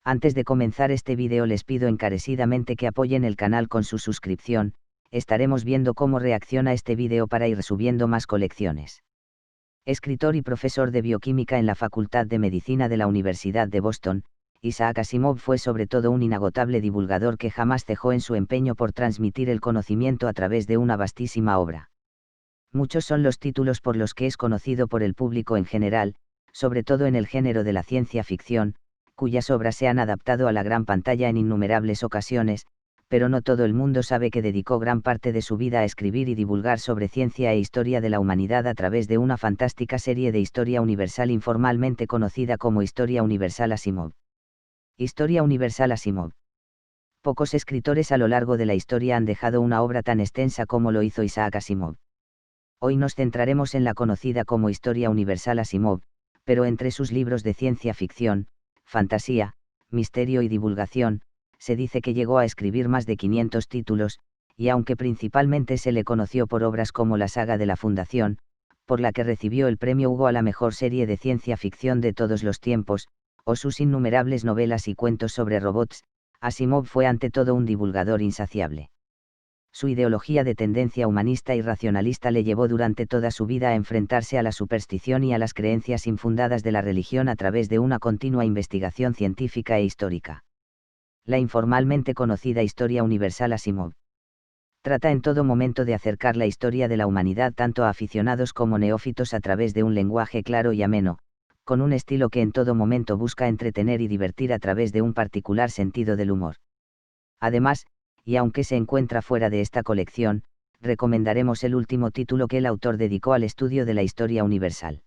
Antes de comenzar este vídeo les pido encarecidamente que apoyen el canal con su suscripción. Estaremos viendo cómo reacciona este vídeo para ir subiendo más colecciones. Escritor y profesor de bioquímica en la Facultad de Medicina de la Universidad de Boston, Isaac Asimov fue sobre todo un inagotable divulgador que jamás cejó en su empeño por transmitir el conocimiento a través de una vastísima obra. Muchos son los títulos por los que es conocido por el público en general, sobre todo en el género de la ciencia ficción, cuyas obras se han adaptado a la gran pantalla en innumerables ocasiones, pero no todo el mundo sabe que dedicó gran parte de su vida a escribir y divulgar sobre ciencia e historia de la humanidad a través de una fantástica serie de historia universal informalmente conocida como Historia Universal Asimov. Historia Universal Asimov. Pocos escritores a lo largo de la historia han dejado una obra tan extensa como lo hizo Isaac Asimov. Hoy nos centraremos en la conocida como Historia Universal Asimov, pero entre sus libros de ciencia ficción, fantasía, misterio y divulgación, se dice que llegó a escribir más de 500 títulos, y aunque principalmente se le conoció por obras como la saga de la Fundación, por la que recibió el premio Hugo a la mejor serie de ciencia ficción de todos los tiempos, o sus innumerables novelas y cuentos sobre robots, Asimov fue ante todo un divulgador insaciable. Su ideología de tendencia humanista y racionalista le llevó durante toda su vida a enfrentarse a la superstición y a las creencias infundadas de la religión a través de una continua investigación científica e histórica. La informalmente conocida Historia Universal Asimov trata en todo momento de acercar la historia de la humanidad tanto a aficionados como neófitos a través de un lenguaje claro y ameno, con un estilo que en todo momento busca entretener y divertir a través de un particular sentido del humor. Además, y aunque se encuentra fuera de esta colección, recomendaremos el último título que el autor dedicó al estudio de la historia universal.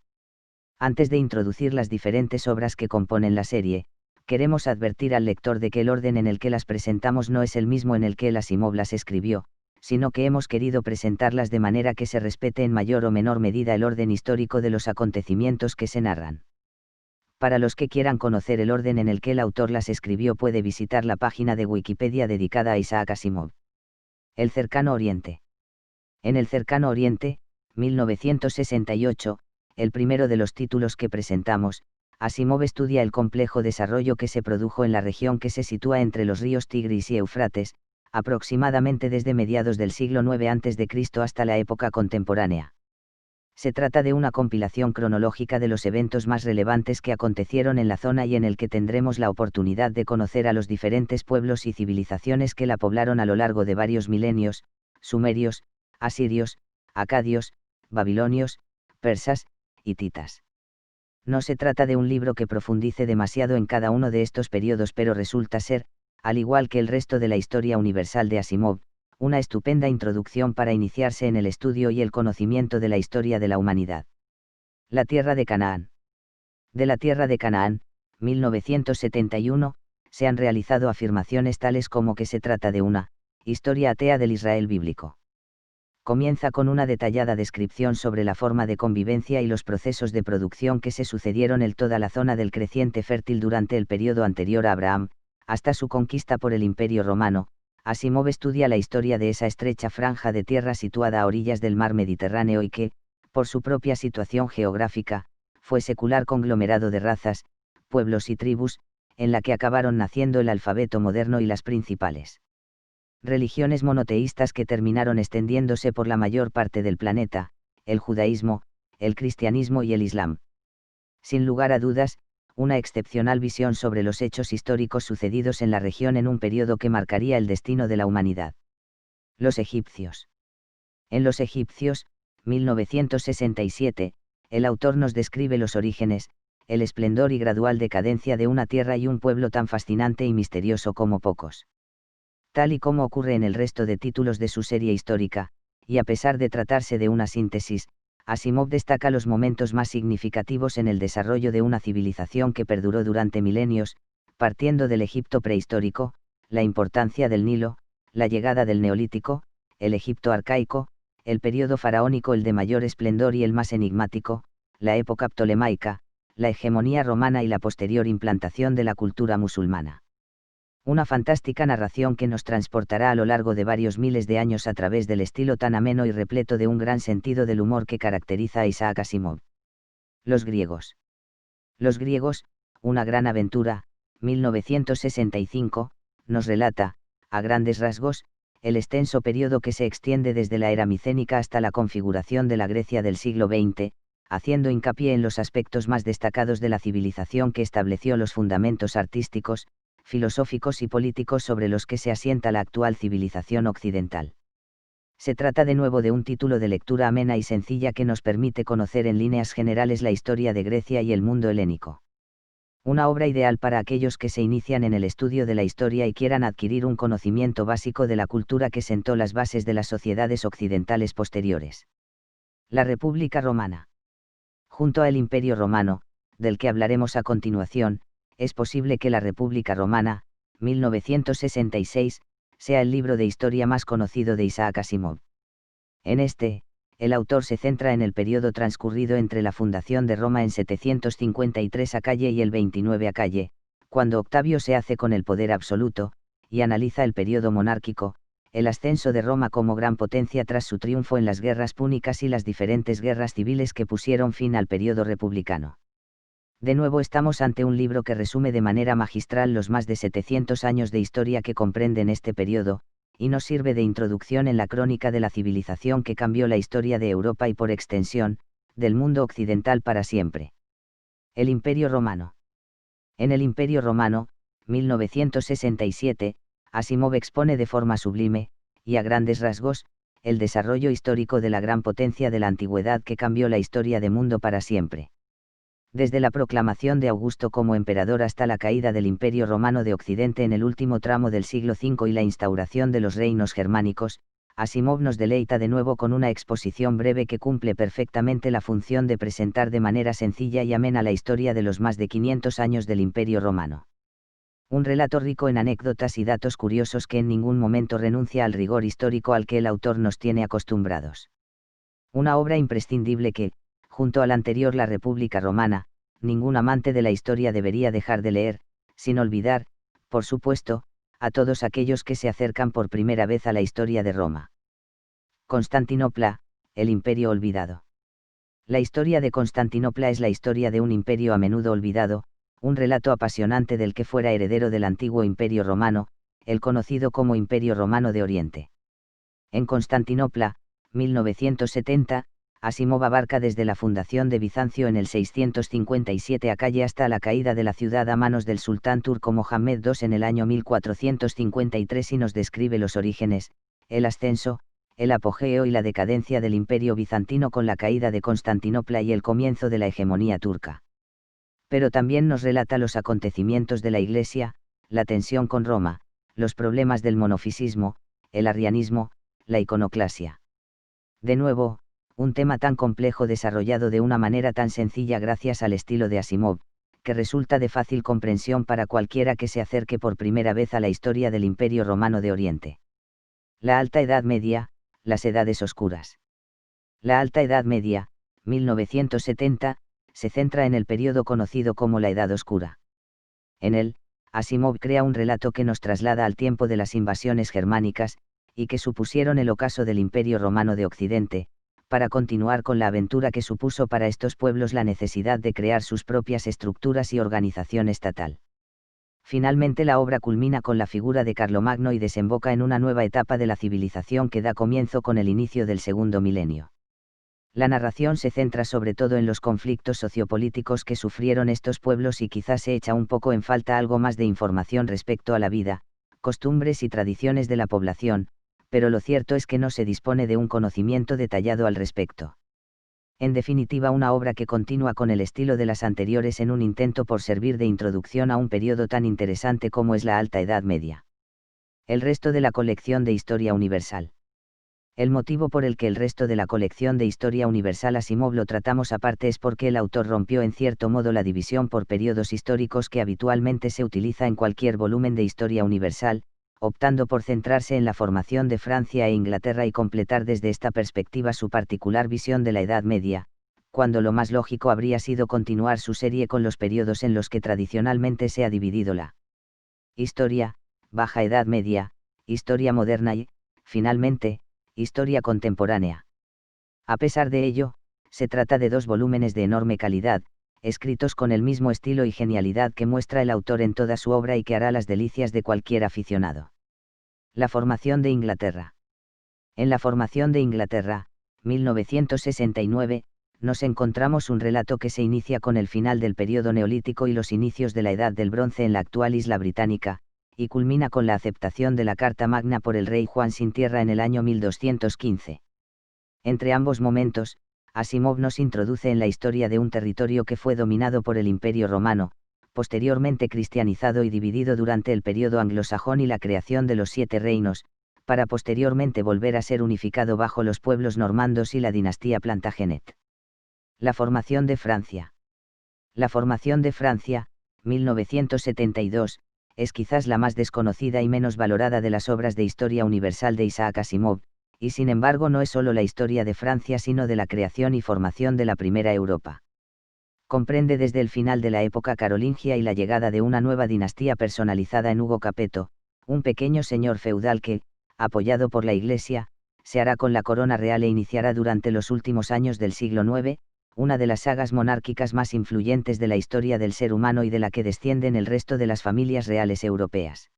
Antes de introducir las diferentes obras que componen la serie, queremos advertir al lector de que el orden en el que las presentamos no es el mismo en el que el Asimov las escribió, sino que hemos querido presentarlas de manera que se respete en mayor o menor medida el orden histórico de los acontecimientos que se narran. Para los que quieran conocer el orden en el que el autor las escribió puede visitar la página de Wikipedia dedicada a Isaac Asimov. El Cercano Oriente. En el Cercano Oriente, 1968, el primero de los títulos que presentamos, Asimov estudia el complejo desarrollo que se produjo en la región que se sitúa entre los ríos Tigris y Éufrates, aproximadamente desde mediados del siglo IX a.C. hasta la época contemporánea. Se trata de una compilación cronológica de los eventos más relevantes que acontecieron en la zona y en el que tendremos la oportunidad de conocer a los diferentes pueblos y civilizaciones que la poblaron a lo largo de varios milenios: sumerios, asirios, acadios, babilonios, persas, hititas. No se trata de un libro que profundice demasiado en cada uno de estos periodos, pero resulta ser, al igual que el resto de la historia universal de Asimov, una estupenda introducción para iniciarse en el estudio y el conocimiento de la historia de la humanidad. La tierra de Canaán. De la tierra de Canaán, 1971, se han realizado afirmaciones tales como que se trata de una historia atea del Israel bíblico. Comienza con una detallada descripción sobre la forma de convivencia y los procesos de producción que se sucedieron en toda la zona del creciente fértil durante el periodo anterior a Abraham, hasta su conquista por el Imperio Romano. Asimov estudia la historia de esa estrecha franja de tierra situada a orillas del mar Mediterráneo y que, por su propia situación geográfica, fue secular conglomerado de razas, pueblos y tribus, en la que acabaron naciendo el alfabeto moderno y las principales religiones monoteístas que terminaron extendiéndose por la mayor parte del planeta: el judaísmo, el cristianismo y el islam. Sin lugar a dudas, una excepcional visión sobre los hechos históricos sucedidos en la región en un periodo que marcaría el destino de la humanidad. Los egipcios. En Los egipcios, 1967, el autor nos describe los orígenes, el esplendor y gradual decadencia de una tierra y un pueblo tan fascinante y misterioso como pocos. Tal y como ocurre en el resto de títulos de su serie histórica, y a pesar de tratarse de una síntesis, Asimov destaca los momentos más significativos en el desarrollo de una civilización que perduró durante milenios, partiendo del Egipto prehistórico, la importancia del Nilo, la llegada del Neolítico, el Egipto arcaico, el periodo faraónico el de mayor esplendor y el más enigmático, la época ptolemaica, la hegemonía romana y la posterior implantación de la cultura musulmana. Una fantástica narración que nos transportará a lo largo de varios miles de años a través del estilo tan ameno y repleto de un gran sentido del humor que caracteriza a Isaac Asimov. Los griegos. Los griegos, una gran aventura, 1965, nos relata, a grandes rasgos, el extenso periodo que se extiende desde la era micénica hasta la configuración de la Grecia del siglo XX, haciendo hincapié en los aspectos más destacados de la civilización que estableció los fundamentos artísticos, filosóficos y políticos sobre los que se asienta la actual civilización occidental. Se trata de nuevo de un título de lectura amena y sencilla que nos permite conocer en líneas generales la historia de Grecia y el mundo helénico. Una obra ideal para aquellos que se inician en el estudio de la historia y quieran adquirir un conocimiento básico de la cultura que sentó las bases de las sociedades occidentales posteriores. La República Romana. Junto al Imperio Romano, del que hablaremos a continuación, es posible que la República Romana, 1966, sea el libro de historia más conocido de Isaac Asimov. En este, el autor se centra en el periodo transcurrido entre la fundación de Roma en 753 a. y el 29 a., cuando Octavio se hace con el poder absoluto, y analiza el periodo monárquico, el ascenso de Roma como gran potencia tras su triunfo en las guerras púnicas y las diferentes guerras civiles que pusieron fin al periodo republicano. De nuevo estamos ante un libro que resume de manera magistral los más de 700 años de historia que comprenden este periodo, y nos sirve de introducción en la crónica de la civilización que cambió la historia de Europa y por extensión, del mundo occidental para siempre. El Imperio Romano. En el Imperio Romano, 1967, Asimov expone de forma sublime, y a grandes rasgos, el desarrollo histórico de la gran potencia de la antigüedad que cambió la historia de mundo para siempre. Desde la proclamación de Augusto como emperador hasta la caída del Imperio Romano de Occidente en el último tramo del siglo V y la instauración de los reinos germánicos, Asimov nos deleita de nuevo con una exposición breve que cumple perfectamente la función de presentar de manera sencilla y amena la historia de los más de 500 años del Imperio Romano. Un relato rico en anécdotas y datos curiosos que en ningún momento renuncia al rigor histórico al que el autor nos tiene acostumbrados. Una obra imprescindible que, junto al anterior La República Romana, ningún amante de la historia debería dejar de leer, sin olvidar, por supuesto, a todos aquellos que se acercan por primera vez a la historia de Roma. Constantinopla, el imperio olvidado. La historia de Constantinopla es la historia de un imperio a menudo olvidado, un relato apasionante del que fuera heredero del antiguo Imperio Romano, el conocido como Imperio Romano de Oriente. En Constantinopla, 1970, Asimov abarca desde la fundación de Bizancio en el 657 a. hasta la caída de la ciudad a manos del sultán turco Mohammed II en el año 1453 y nos describe los orígenes, el ascenso, el apogeo y la decadencia del imperio bizantino con la caída de Constantinopla y el comienzo de la hegemonía turca. Pero también nos relata los acontecimientos de la Iglesia, la tensión con Roma, los problemas del monofisismo, el arrianismo, la iconoclasia. De nuevo, un tema tan complejo desarrollado de una manera tan sencilla gracias al estilo de Asimov, que resulta de fácil comprensión para cualquiera que se acerque por primera vez a la historia del Imperio Romano de Oriente. La Alta Edad Media, las Edades Oscuras. La Alta Edad Media, 1970, se centra en el periodo conocido como la Edad Oscura. En él, Asimov crea un relato que nos traslada al tiempo de las invasiones germánicas, y que supusieron el ocaso del Imperio Romano de Occidente, para continuar con la aventura que supuso para estos pueblos la necesidad de crear sus propias estructuras y organización estatal. Finalmente la obra culmina con la figura de Carlomagno y desemboca en una nueva etapa de la civilización que da comienzo con el inicio del segundo milenio. La narración se centra sobre todo en los conflictos sociopolíticos que sufrieron estos pueblos y quizás se echa un poco en falta algo más de información respecto a la vida, costumbres y tradiciones de la población, pero lo cierto es que no se dispone de un conocimiento detallado al respecto. En definitiva, una obra que continúa con el estilo de las anteriores en un intento por servir de introducción a un periodo tan interesante como es la Alta Edad Media. El resto de la colección de Historia Universal. El motivo por el que el resto de la colección de Historia Universal Asimov lo tratamos aparte es porque el autor rompió en cierto modo la división por periodos históricos que habitualmente se utiliza en cualquier volumen de Historia Universal, optando por centrarse en la formación de Francia e Inglaterra y completar desde esta perspectiva su particular visión de la Edad Media, cuando lo más lógico habría sido continuar su serie con los periodos en los que tradicionalmente se ha dividido la historia, Baja Edad Media, historia moderna y, finalmente, historia contemporánea. A pesar de ello, se trata de dos volúmenes de enorme calidad, escritos con el mismo estilo y genialidad que muestra el autor en toda su obra y que hará las delicias de cualquier aficionado. La formación de Inglaterra. En La formación de Inglaterra, 1969, nos encontramos un relato que se inicia con el final del período neolítico y los inicios de la Edad del Bronce en la actual isla británica, y culmina con la aceptación de la Carta Magna por el rey Juan sin Tierra en el año 1215. Entre ambos momentos, Asimov nos introduce en la historia de un territorio que fue dominado por el Imperio Romano, posteriormente cristianizado y dividido durante el período anglosajón y la creación de los Siete Reinos, para posteriormente volver a ser unificado bajo los pueblos normandos y la dinastía Plantagenet. La formación de Francia. La formación de Francia, 1972, es quizás la más desconocida y menos valorada de las obras de historia universal de Isaac Asimov, y sin embargo no es solo la historia de Francia sino de la creación y formación de la primera Europa. Comprende desde el final de la época carolingia y la llegada de una nueva dinastía personalizada en Hugo Capeto, un pequeño señor feudal que, apoyado por la Iglesia, se hará con la corona real e iniciará durante los últimos años del siglo IX, una de las sagas monárquicas más influyentes de la historia del ser humano y de la que descienden el resto de las familias reales europeas.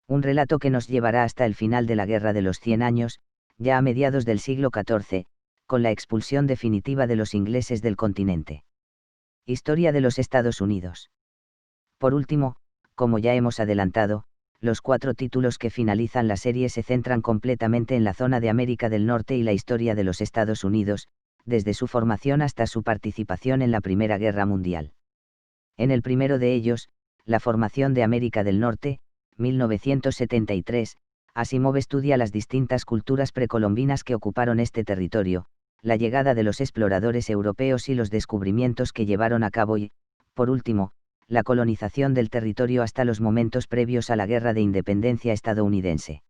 Un relato que nos llevará hasta el final de la Guerra de los 100 años, ya a mediados del siglo XIV, con la expulsión definitiva de los ingleses del continente. Historia de los Estados Unidos. Por último, como ya hemos adelantado, los 4 títulos que finalizan la serie se centran completamente en la zona de América del Norte y la historia de los Estados Unidos, desde su formación hasta su participación en la Primera Guerra Mundial. En el primero de ellos, la formación de América del Norte, 1973, Asimov estudia las distintas culturas precolombinas que ocuparon este territorio, la llegada de los exploradores europeos y los descubrimientos que llevaron a cabo y, por último, la colonización del territorio hasta los momentos previos a la Guerra de Independencia estadounidense.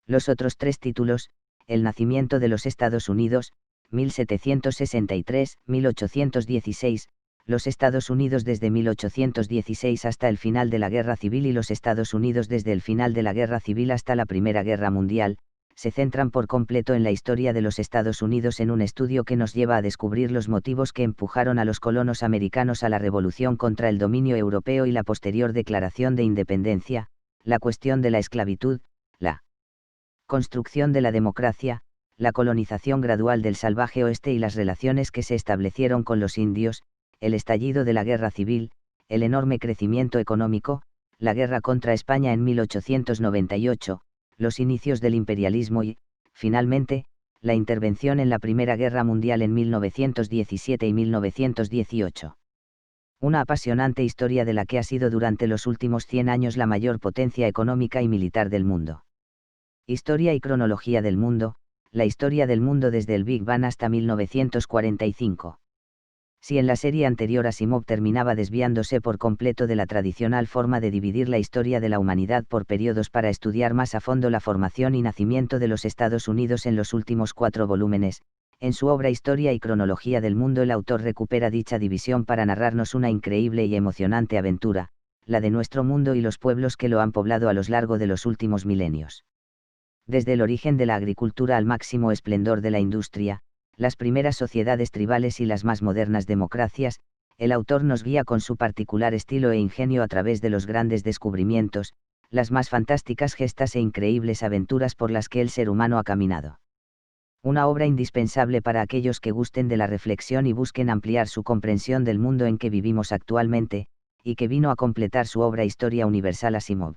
Los otros 3 títulos, El nacimiento de los Estados Unidos, 1763-1816, los Estados Unidos desde 1816 hasta el final de la Guerra Civil y los Estados Unidos desde el final de la Guerra Civil hasta la Primera Guerra Mundial, se centran por completo en la historia de los Estados Unidos en un estudio que nos lleva a descubrir los motivos que empujaron a los colonos americanos a la revolución contra el dominio europeo y la posterior declaración de independencia, la cuestión de la esclavitud, la construcción de la democracia, la colonización gradual del salvaje oeste y las relaciones que se establecieron con los indios, el estallido de la Guerra Civil, el enorme crecimiento económico, la guerra contra España en 1898, los inicios del imperialismo y, finalmente, la intervención en la Primera Guerra Mundial en 1917 y 1918. Una apasionante historia de la que ha sido durante los últimos 100 años la mayor potencia económica y militar del mundo. Historia y cronología del mundo, la historia del mundo desde el Big Bang hasta 1945. Si en la serie anterior Asimov terminaba desviándose por completo de la tradicional forma de dividir la historia de la humanidad por periodos para estudiar más a fondo la formación y nacimiento de los Estados Unidos en los últimos 4 volúmenes, en su obra Historia y cronología del mundo el autor recupera dicha división para narrarnos una increíble y emocionante aventura, la de nuestro mundo y los pueblos que lo han poblado a lo largo de los últimos milenios. Desde el origen de la agricultura al máximo esplendor de la industria, las primeras sociedades tribales y las más modernas democracias, el autor nos guía con su particular estilo e ingenio a través de los grandes descubrimientos, las más fantásticas gestas e increíbles aventuras por las que el ser humano ha caminado. Una obra indispensable para aquellos que gusten de la reflexión y busquen ampliar su comprensión del mundo en que vivimos actualmente, y que vino a completar su obra Historia Universal Asimov.